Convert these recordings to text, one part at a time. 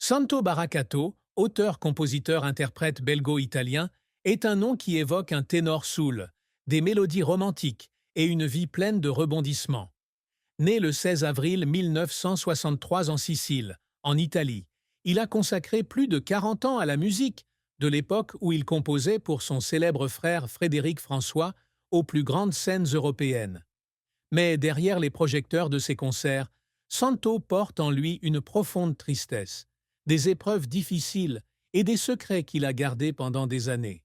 Santo Baracato, auteur-compositeur-interprète belgo-italien, est un nom qui évoque un ténor soul, des mélodies romantiques et une vie pleine de rebondissements. Né le 16 avril 1963 en Sicile, en Italie, il a consacré plus de 40 ans à la musique, de l'époque où il composait pour son célèbre frère Frédéric François aux plus grandes scènes européennes. Mais derrière les projecteurs de ses concerts, Santo porte en lui une profonde tristesse, des épreuves difficiles et des secrets qu'il a gardés pendant des années.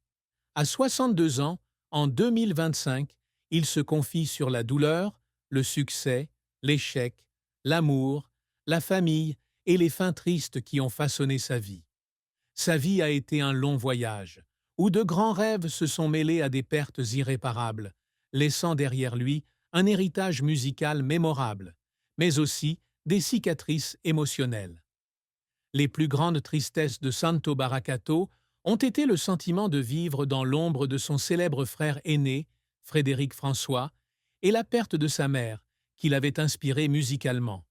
À 62 ans, en 2025, il se confie sur la douleur, le succès, l'échec, l'amour, la famille et les fins tristes qui ont façonné sa vie. Sa vie a été un long voyage, où de grands rêves se sont mêlés à des pertes irréparables, laissant derrière lui un héritage musical mémorable, mais aussi des cicatrices émotionnelles. Les plus grandes tristesses de Santo Baracato ont été le sentiment de vivre dans l'ombre de son célèbre frère aîné, Frédéric François, et la perte de sa mère, qui l'avait inspiré musicalement.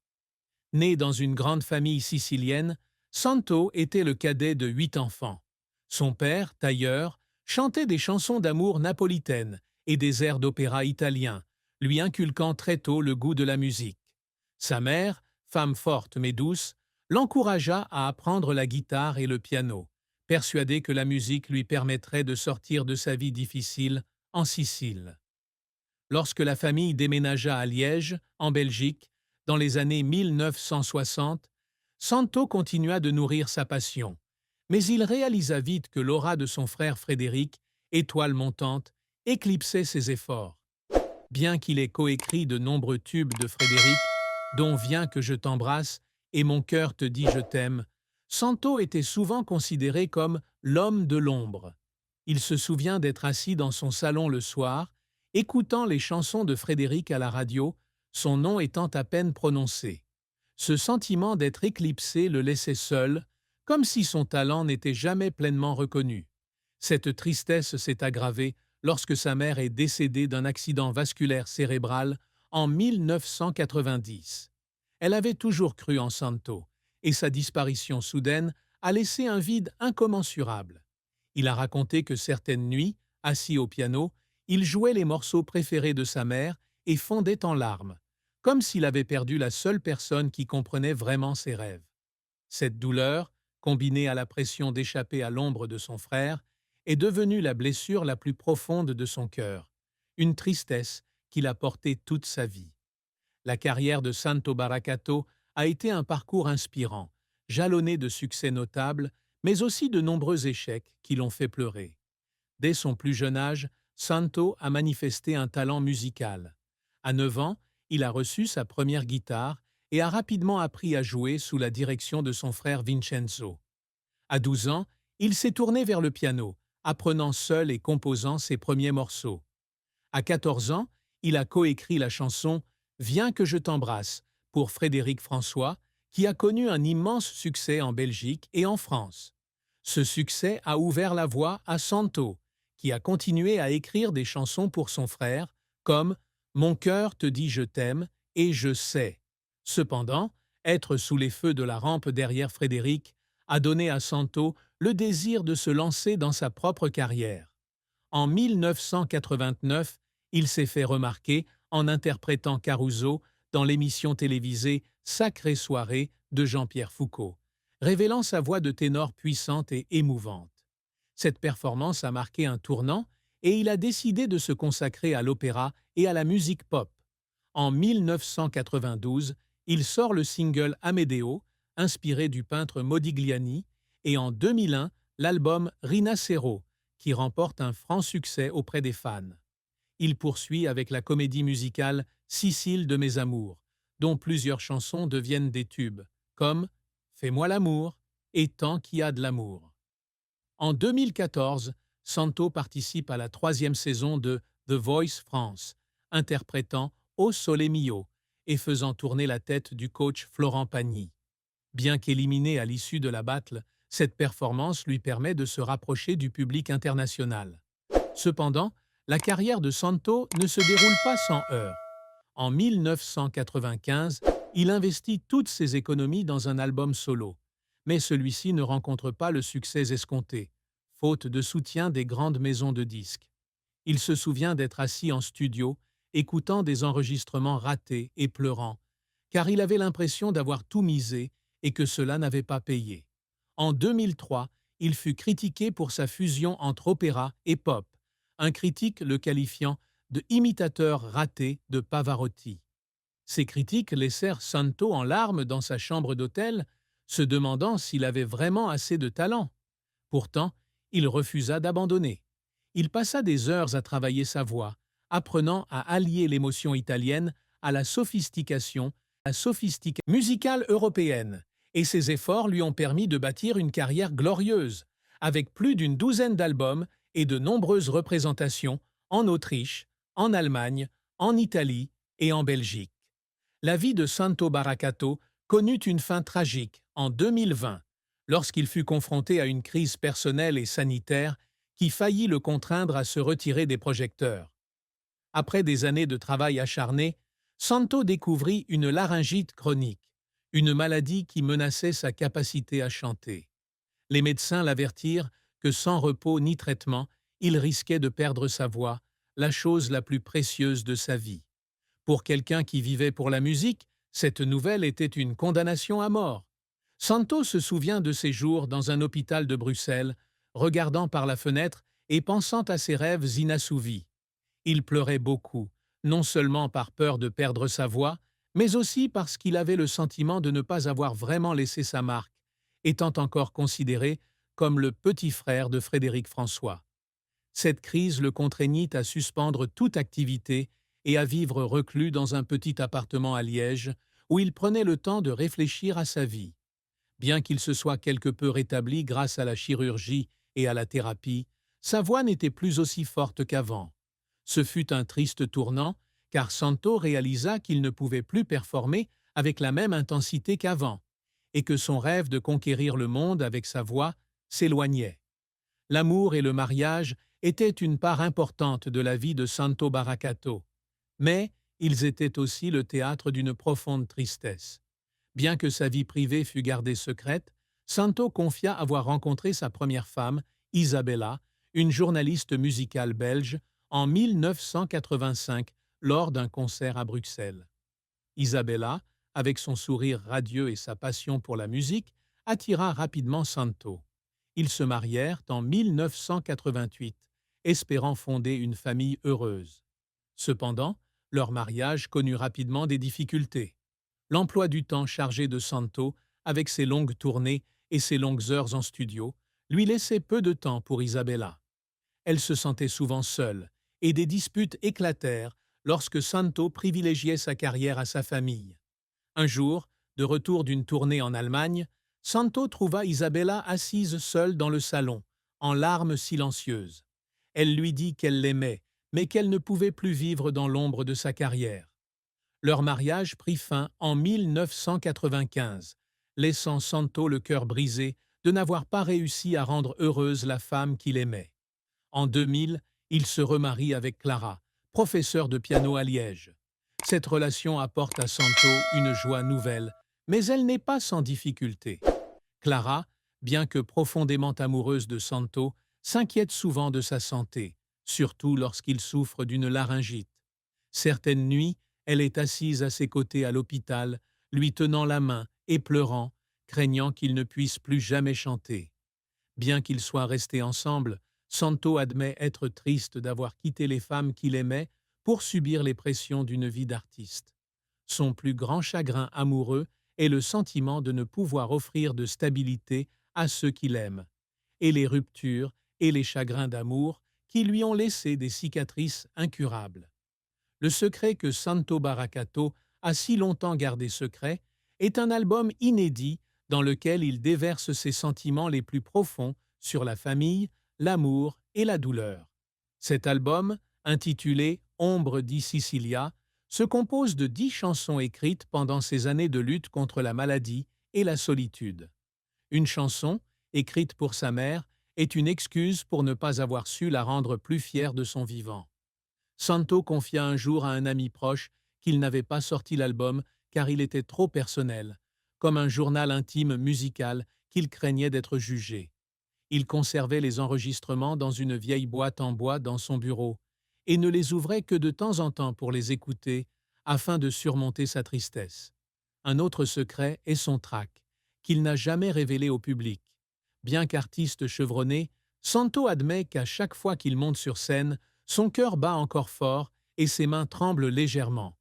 Né dans une grande famille sicilienne, Santo était le cadet de 8 enfants. Son père, tailleur, chantait des chansons d'amour napolitaines et des airs d'opéra italiens, lui inculquant très tôt le goût de la musique. Sa mère, femme forte mais douce, l'encouragea à apprendre la guitare et le piano, persuadée que la musique lui permettrait de sortir de sa vie difficile en Sicile. Lorsque la famille déménagea à Liège, en Belgique, dans les années 1960, Santo continua de nourrir sa passion, mais il réalisa vite que l'aura de son frère Frédéric, étoile montante, éclipsait ses efforts. Bien qu'il ait coécrit de nombreux tubes de Frédéric, dont Viens que je t'embrasse et Mon cœur te dit je t'aime, Santo était souvent considéré comme l'homme de l'ombre. Il se souvient d'être assis dans son salon le soir, écoutant les chansons de Frédéric à la radio, son nom étant à peine prononcé. Ce sentiment d'être éclipsé le laissait seul, comme si son talent n'était jamais pleinement reconnu. Cette tristesse s'est aggravée lorsque sa mère est décédée d'un accident vasculaire cérébral en 1990. Elle avait toujours cru en Santo, et sa disparition soudaine a laissé un vide incommensurable. Il a raconté que certaines nuits, assis au piano, il jouait les morceaux préférés de sa mère et fondait en larmes, comme s'il avait perdu la seule personne qui comprenait vraiment ses rêves. Cette douleur, combinée à la pression d'échapper à l'ombre de son frère, est devenue la blessure la plus profonde de son cœur, une tristesse qu'il a portée toute sa vie. La carrière de Santo Baracato a été un parcours inspirant, jalonné de succès notables, mais aussi de nombreux échecs qui l'ont fait pleurer. Dès son plus jeune âge, Santo a manifesté un talent musical. À 9 ans, il a reçu sa première guitare et a rapidement appris à jouer sous la direction de son frère Vincenzo. À 12 ans, il s'est tourné vers le piano, apprenant seul et composant ses premiers morceaux. À 14 ans, il a coécrit la chanson « Viens que je t'embrasse » pour Frédéric François, qui a connu un immense succès en Belgique et en France. Ce succès a ouvert la voie à Santo, qui a continué à écrire des chansons pour son frère, comme « Mon cœur te dit je t'aime » et « Je sais ». Cependant, être sous les feux de la rampe derrière Frédéric a donné à Santo le désir de se lancer dans sa propre carrière. En 1989, il s'est fait remarquer en interprétant Caruso dans l'émission télévisée Sacrée soirée de Jean-Pierre Foucault, révélant sa voix de ténor puissante et émouvante. Cette performance a marqué un tournant et il a décidé de se consacrer à l'opéra et à la musique pop. En 1992, il sort le single Amedeo, inspiré du peintre Modigliani, et en 2001, l'album Rinascero, qui remporte un franc succès auprès des fans. Il poursuit avec la comédie musicale Sicile de mes amours, dont plusieurs chansons deviennent des tubes, comme Fais-moi l'amour et Tant qu'il y a de l'amour. En 2014, Santo participe à la 3e saison de The Voice France, interprétant Au Sole Mio et faisant tourner la tête du coach Florent Pagny. Bien qu'éliminé à l'issue de la battle, cette performance lui permet de se rapprocher du public international. Cependant, la carrière de Santo ne se déroule pas sans heurts. En 1995, il investit toutes ses économies dans un album solo, mais celui-ci ne rencontre pas le succès escompté, faute de soutien des grandes maisons de disques. Il se souvient d'être assis en studio, écoutant des enregistrements ratés et pleurant, car il avait l'impression d'avoir tout misé et que cela n'avait pas payé. En 2003, il fut critiqué pour sa fusion entre opéra et pop, un critique le qualifiant de imitateur raté de Pavarotti. Ces critiques laissèrent Santo en larmes dans sa chambre d'hôtel, se demandant s'il avait vraiment assez de talent. Pourtant, il refusa d'abandonner. Il passa des heures à travailler sa voix, apprenant à allier l'émotion italienne à la sophistication musicale européenne, et ses efforts lui ont permis de bâtir une carrière glorieuse, avec plus d'une douzaine d'albums et de nombreuses représentations en Autriche, en Allemagne, en Italie et en Belgique. La vie de Santo Baracato connut une fin tragique en 2020, lorsqu'il fut confronté à une crise personnelle et sanitaire qui faillit le contraindre à se retirer des projecteurs. Après des années de travail acharné, Santo découvrit une laryngite chronique, une maladie qui menaçait sa capacité à chanter. Les médecins l'avertirent que sans repos ni traitement, il risquait de perdre sa voix, la chose la plus précieuse de sa vie. Pour quelqu'un qui vivait pour la musique, cette nouvelle était une condamnation à mort. Santo se souvient de ses jours dans un hôpital de Bruxelles, regardant par la fenêtre et pensant à ses rêves inassouvis. Il pleurait beaucoup, non seulement par peur de perdre sa voix, mais aussi parce qu'il avait le sentiment de ne pas avoir vraiment laissé sa marque, étant encore considéré comme le petit frère de Frédéric François. Cette crise le contraignit à suspendre toute activité et à vivre reclus dans un petit appartement à Liège, où il prenait le temps de réfléchir à sa vie. Bien qu'il se soit quelque peu rétabli grâce à la chirurgie et à la thérapie, sa voix n'était plus aussi forte qu'avant. Ce fut un triste tournant, car Santo réalisa qu'il ne pouvait plus performer avec la même intensité qu'avant, et que son rêve de conquérir le monde avec sa voix s'éloignait. L'amour et le mariage étaient une part importante de la vie de Santo Baracato, mais ils étaient aussi le théâtre d'une profonde tristesse. Bien que sa vie privée fût gardée secrète, Santo confia avoir rencontré sa première femme, Isabella, une journaliste musicale belge, en 1985 lors d'un concert à Bruxelles. Isabella, avec son sourire radieux et sa passion pour la musique, attira rapidement Santo. Ils se marièrent en 1988, espérant fonder une famille heureuse. Cependant, leur mariage connut rapidement des difficultés. L'emploi du temps chargé de Santo, avec ses longues tournées et ses longues heures en studio, lui laissait peu de temps pour Isabella. Elle se sentait souvent seule, et des disputes éclatèrent lorsque Santo privilégiait sa carrière à sa famille. Un jour, de retour d'une tournée en Allemagne, Santo trouva Isabella assise seule dans le salon, en larmes silencieuses. Elle lui dit qu'elle l'aimait, mais qu'elle ne pouvait plus vivre dans l'ombre de sa carrière. Leur mariage prit fin en 1995, laissant Santo le cœur brisé de n'avoir pas réussi à rendre heureuse la femme qu'il aimait. En 2000, il se remarie avec Clara, professeure de piano à Liège. Cette relation apporte à Santo une joie nouvelle, mais elle n'est pas sans difficulté. Clara, bien que profondément amoureuse de Santo, s'inquiète souvent de sa santé, surtout lorsqu'il souffre d'une laryngite. Certaines nuits, elle est assise à ses côtés à l'hôpital, lui tenant la main et pleurant, craignant qu'il ne puisse plus jamais chanter. Bien qu'ils soient restés ensemble, Santo admet être triste d'avoir quitté les femmes qu'il aimait pour subir les pressions d'une vie d'artiste. Son plus grand chagrin amoureux est le sentiment de ne pouvoir offrir de stabilité à ceux qu'il aime, et les ruptures et les chagrins d'amour qui lui ont laissé des cicatrices incurables. Le secret que Santo Baracato a si longtemps gardé secret est un album inédit dans lequel il déverse ses sentiments les plus profonds sur la famille, l'amour et la douleur. Cet album, intitulé « Ombre di Sicilia », se compose de 10 chansons écrites pendant ses années de lutte contre la maladie et la solitude. Une chanson, écrite pour sa mère, est une excuse pour ne pas avoir su la rendre plus fière de son vivant. Santo confia un jour à un ami proche qu'il n'avait pas sorti l'album car il était trop personnel, comme un journal intime musical qu'il craignait d'être jugé. Il conservait les enregistrements dans une vieille boîte en bois dans son bureau et ne les ouvrait que de temps en temps pour les écouter afin de surmonter sa tristesse. Un autre secret est son trac, qu'il n'a jamais révélé au public. Bien qu'artiste chevronné, Santo admet qu'à chaque fois qu'il monte sur scène, son cœur bat encore fort et ses mains tremblent légèrement.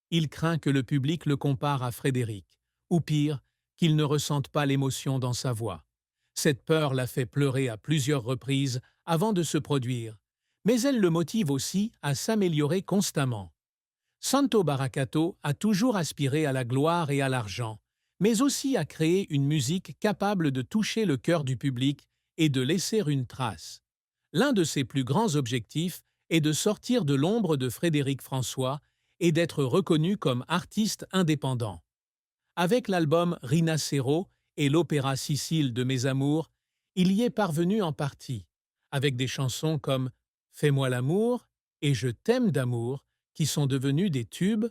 Il craint que le public le compare à Frédéric, ou pire, qu'il ne ressente pas l'émotion dans sa voix. Cette peur l'a fait pleurer à plusieurs reprises avant de se produire, mais elle le motive aussi à s'améliorer constamment. Santo Baracato a toujours aspiré à la gloire et à l'argent, mais aussi à créer une musique capable de toucher le cœur du public et de laisser une trace. L'un de ses plus grands objectifs est de sortir de l'ombre de Frédéric François et d'être reconnu comme artiste indépendant. Avec l'album Rinascero et l'opéra Sicile de Mes Amours, il y est parvenu en partie, avec des chansons comme Fais-moi l'amour et Je t'aime d'amour, qui sont devenus des tubes